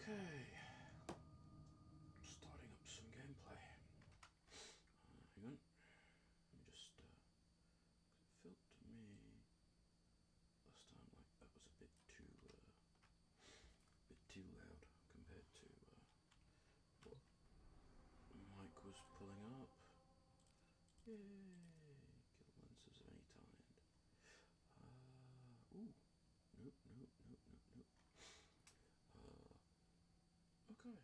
Okay, starting up some gameplay. Hang on, let me just it felt to me last time like that was a bit too loud compared to what Mike was pulling up. Yay! Kill monsters of any kind. Ooh, nope. Okay.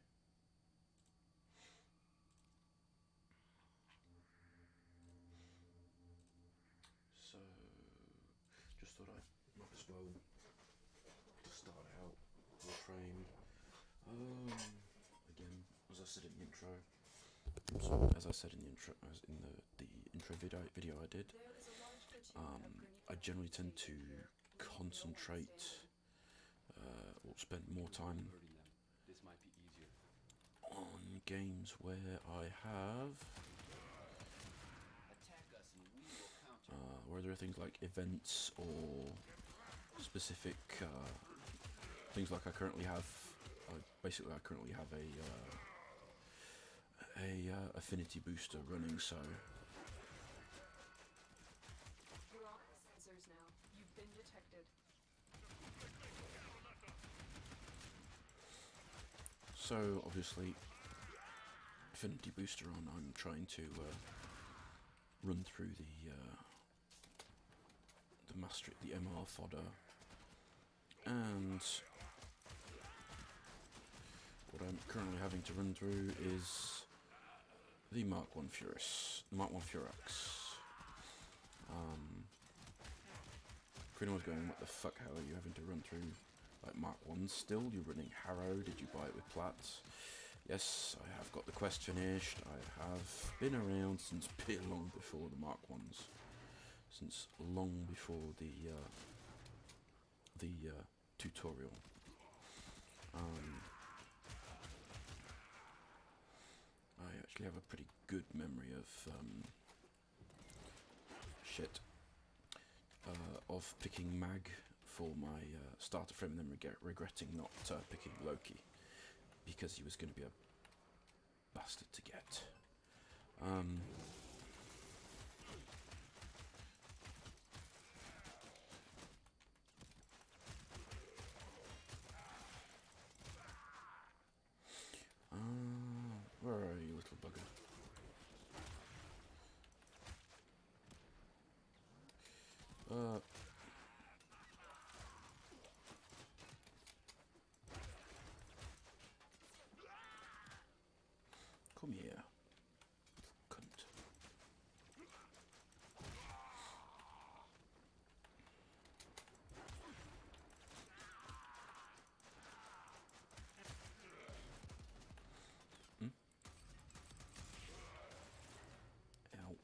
So, just thought I might as well start out Warframe. Again, as I said in the intro. As I said in the intro, the intro video I did, I generally tend to concentrate or spend more time on games where I have where there are things like events or specific things. Like I currently have a affinity booster running, so You're on sensors now. You've been detected. So obviously affinity booster on, I'm trying to run through the MR fodder, and what I'm currently having to run through is the Mark 1 Furax. If anyone's going, what the fuck, how are you having to run through like Mark 1 still? You're running Harrow, did you buy it with Platts? Yes, I have got the quest finished. I have been around since long before the Mark 1s. Since long before the tutorial. I actually have a pretty good memory of of picking Mag for my starter frame, and then regretting not picking Loki because he was going to be a bastard to get. Where are you, little bugger? Come here, cunt. Ow.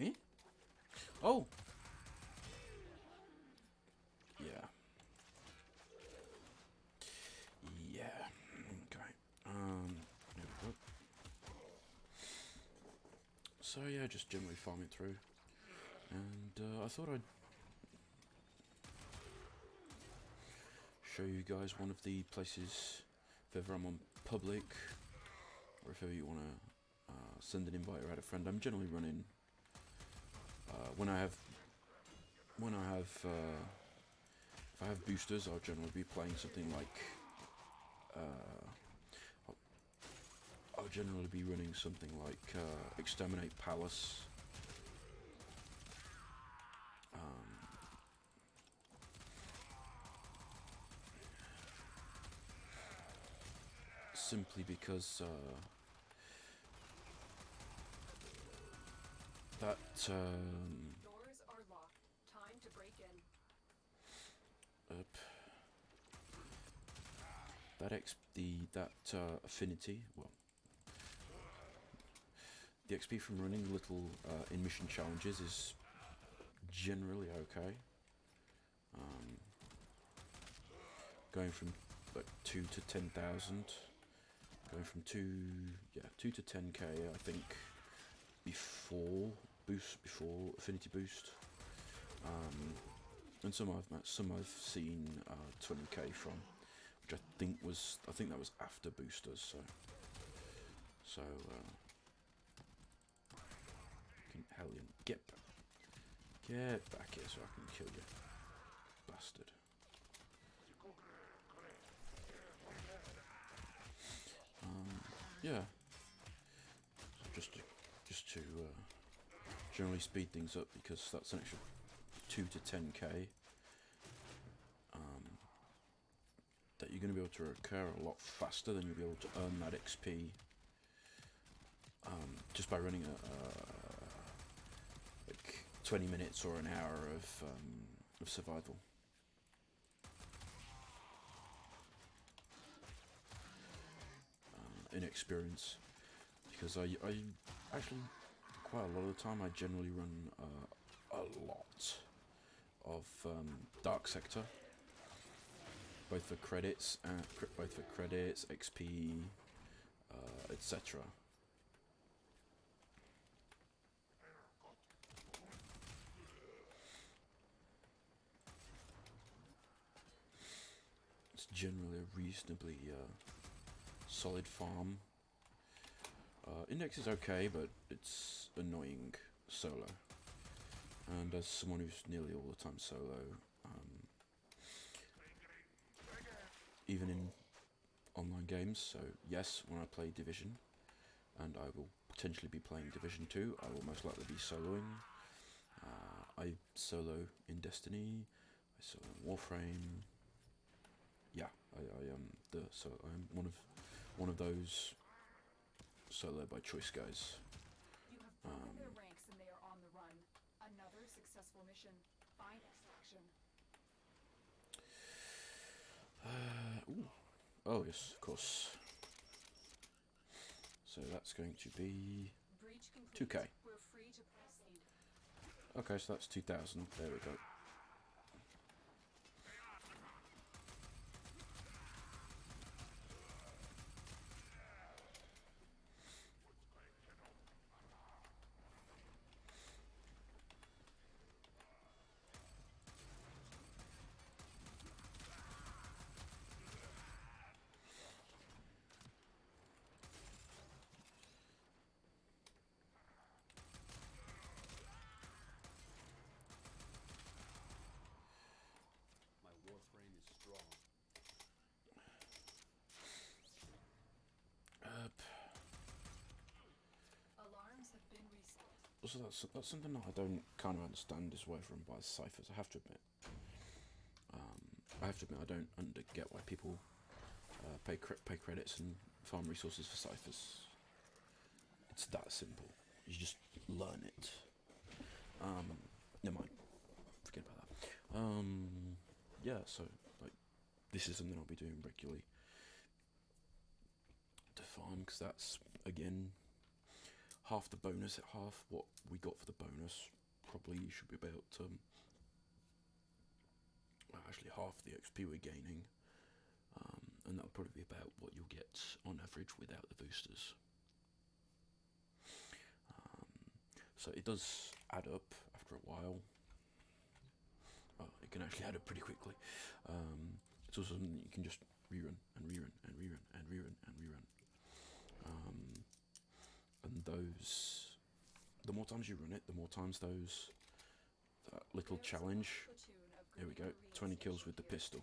Eh? Oh! Yeah. Okay. There we go. So yeah, just generally farming through. And I thought I'd show you guys one of the places, if ever I'm on public, or if ever you want to send an invite or add a friend. I'm generally running, if I have boosters, I'll generally be playing something like, I'll generally be running something like Exterminate Palace. Simply because that Doors are locked. Time to break in. affinity, well, the XP from running little in mission challenges is generally okay. Going from like 2 to 10,000, going from 2 to 10k, I think, before affinity boost, and some I've seen 20k from, which I think that was after boosters. So Hellion, get back here so I can kill you, bastard. Yeah. Just to generally speed things up, because that's an extra 2 to 10k that you're going to be able to recur a lot faster than you'll be able to earn that XP just by running like 20 minutes or an hour of survival. In experience, because I actually quite a lot of the time I generally run a lot of dark sector, both for credits, XP, etc. It's generally a reasonably solid farm. Index is okay, but it's annoying solo. And as someone who's nearly all the time solo, even in online games, so yes, when I play Division, and I will potentially be playing Division 2, I will most likely be soloing. I solo in Destiny, I solo in Warframe. Yeah, I'm one of those solo by choice guys. You have broken their ranks and they are on the run. Another successful mission. Find extraction. Oh yes, of course. So that's going to be Breach complete. 2k. We're free to proceed. Okay, so that's 2,000. There we go. My Warframe is strong. Alarms have been reset. Also, that's something that I don't kind of understand is why everyone buys ciphers. I have to admit. I don't get why people pay credits and farm resources for ciphers. It's that simple. You just learn it. Never mind. Forget about that. Yeah. So like, this is something I'll be doing regularly to farm, because that's again half the bonus, half what we got for the bonus. Probably should be about actually half the XP we're gaining, and that'll probably be about what you'll get on average without the boosters. So it does add up after a while. It can actually add up pretty quickly. It's also something that you can just rerun and rerun and rerun and rerun and rerun. And those, the more times you run it, the more times that little challenge. Here we go, 20 kills with the pistol.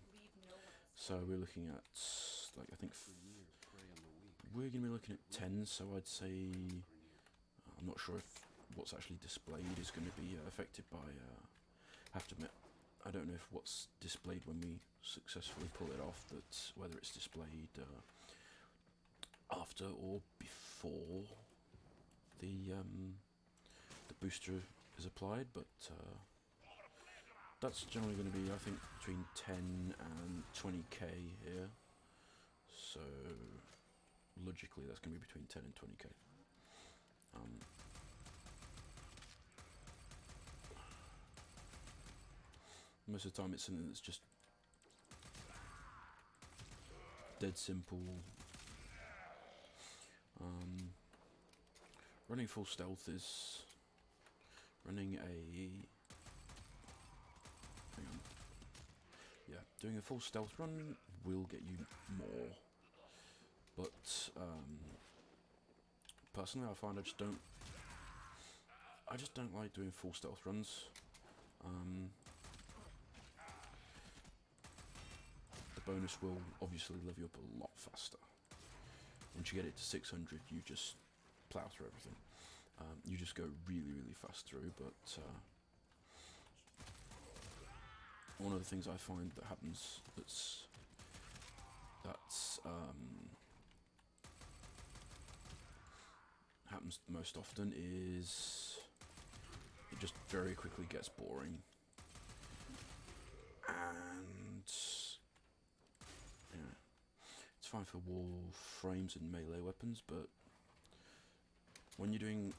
So we're looking at, like, I think we're going to be looking at 10, so I'd say, I'm not sure if what's actually displayed is going to be affected by, I have to admit, I don't know if what's displayed when we successfully pull it off, whether it's displayed after or before the booster is applied, but that's generally going to be, I think, between 10 and 20k here. So logically, that's going to be between 10 and 20k. Most of the time, it's something that's just dead simple. running full stealth is running a... Hang on. Yeah, doing a full stealth run will get you more, but personally I find I just don't like doing full stealth runs. The bonus will obviously level you up a lot faster. Once you get it to 600, you just plow through everything. You just go really, really fast through, but one of the things I find that happens that's happens most often is it just very quickly gets boring, and yeah, it's fine for Warframes and melee weapons, but when you're doing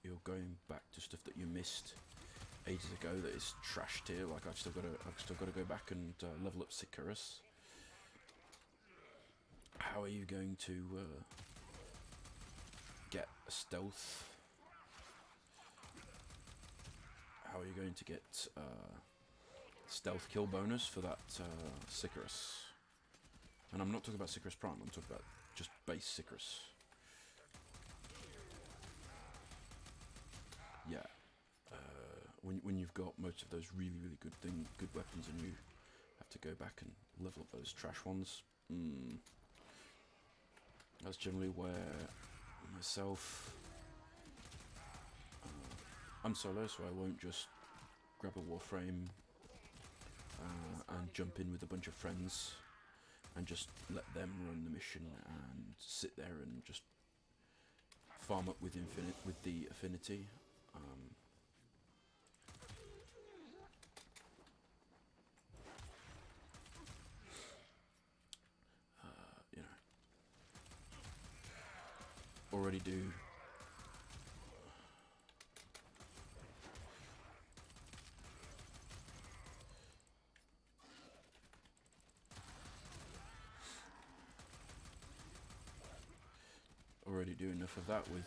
you're going back to stuff that you missed ages ago that is trashed here. Like I've still got to go back and level up Sicarus. How are you going to get a stealth? How are you going to get stealth kill bonus for that Sicarus? And I'm not talking about Sicarus Prime. I'm talking about just base Sicarus. Yeah. When you've got most of those really, really good weapons, and you have to go back and level up those trash ones, that's generally where myself, I'm solo, so I won't just grab a Warframe and jump in with a bunch of friends and just let them run the mission and sit there and just farm up with the affinity. You know, already do enough of that with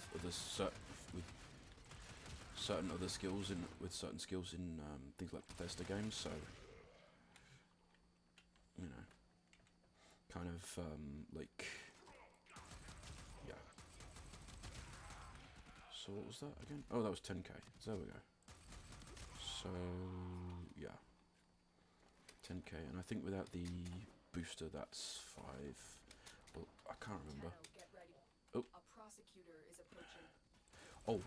certain other skills with certain skills in things like Bethesda games, so you know, kind of like, yeah. So what was that again? Oh, that was 10k. So there we go. So yeah, 10k, and I think without the booster that's 5. Well, I can't remember. Oh. A prosecutor is approaching. Oh,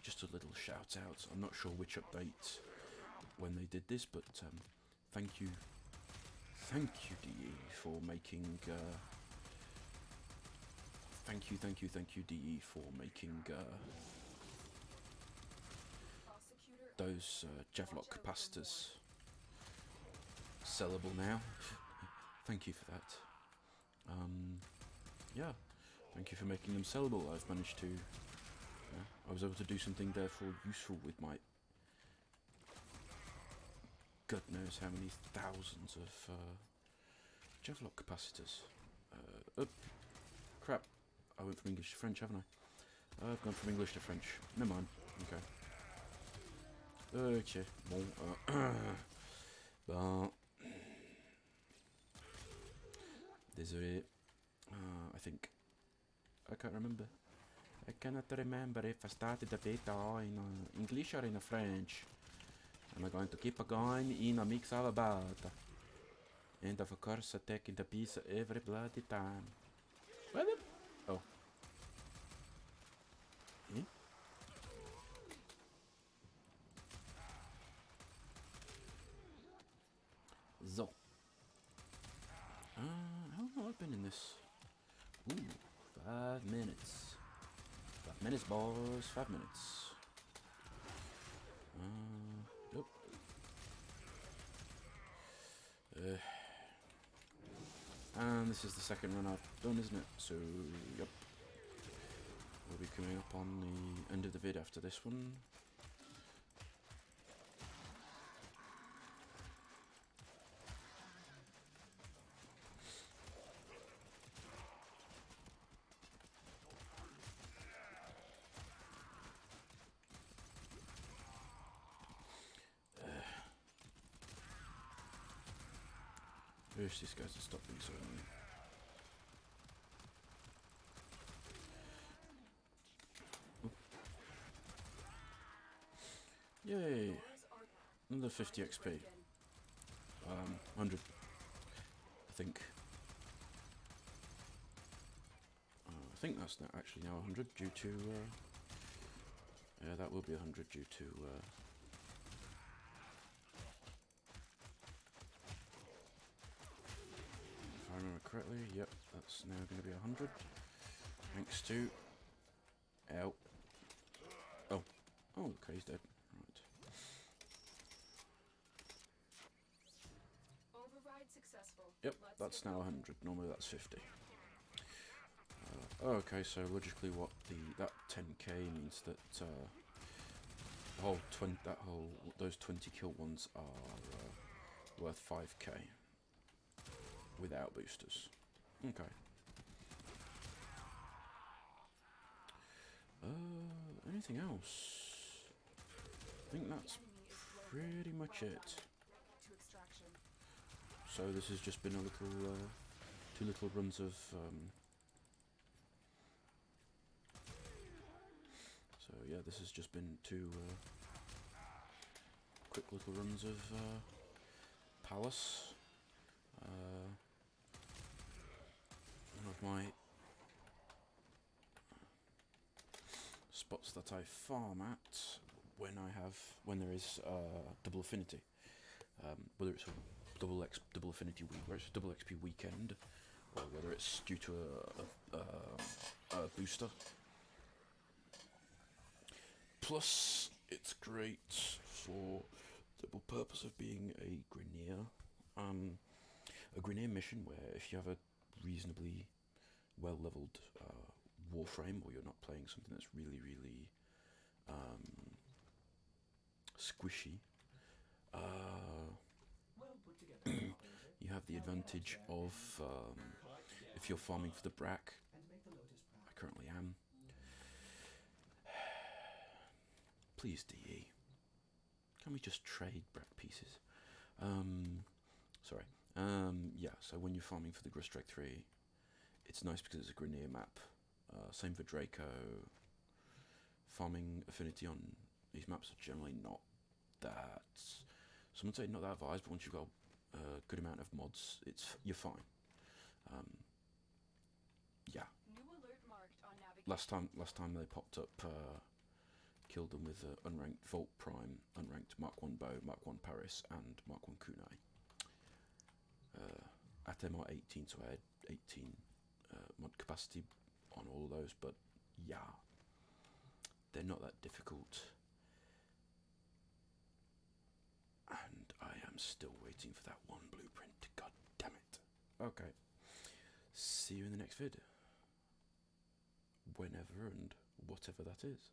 just a little shout out. I'm not sure which update when they did this, but thank you DE for making thank you DE for making those Javlok capacitors sellable now. Thank you for that. Yeah, thank you for making them sellable. I've managed to, I was able to do something therefore useful with my God knows how many thousands of Javlok capacitors. Oh, crap, I went from English to French, haven't I? I've gone from English to French. Never mind, okay. Okay, bon, bon. Désolé. I think I can't remember. I cannot remember if I started the beta in English or in French. And I'm going to keep going in a mix of both. And of course, taking the piece every bloody time. What the? Oh. Eh? So. How long have I been in this? Ooh, 5 minutes. 5 minutes, boys. 5 minutes. Nope. And this is the second run I've done, isn't it? So, yep. We'll be coming up on the end of the vid after this one. Wish these guys to stop being so annoying. Yay! Another 50 XP. 100, I think. I think that's actually now 100 due to... yeah, that will be 100 due to... if I remember correctly, yep, that's now going to be 100. Thanks to... Ow. Oh. Oh, okay, he's dead. Right. Override successful. Yep, that's now 100. Normally that's 50. Okay, so logically, what that 10k means that the whole those 20 kill ones are worth 5k without boosters. Okay. Anything else? I think that's pretty much it. To extraction. So this has just been a little, 2 little runs of. So yeah, this has just been 2 quick little runs of Palace. One of my spots that I farm at when there is double affinity, whether it's a double affinity week, where it's a double XP weekend, or whether it's due to a booster. Plus, it's great for the double purpose of being a Grineer. A Grineer mission where if you have a reasonably well-leveled Warframe, or you're not playing something that's really, really squishy, you have the advantage of, if you're farming for the Brack, I currently am. Please, DE. Can we just trade Brack pieces? Sorry. Yeah, so when you're farming for the Grustrike 3, it's nice because it's a Grineer map. Same for Draco. Farming affinity on these maps are generally not that... Some would say not that advised, but once you've got a good amount of mods, you're fine. Yeah. New alert marked on navigation. Last time they popped up, killed them with unranked Volt Prime, unranked Mark 1 Bow, Mark 1 Paris, and Mark 1 Kunai. At MR 18, so I had 18 mod capacity on all of those, but yeah, they're not that difficult. And I am still waiting for that one blueprint, god damn it. Okay, see you in the next vid. Whenever and whatever that is.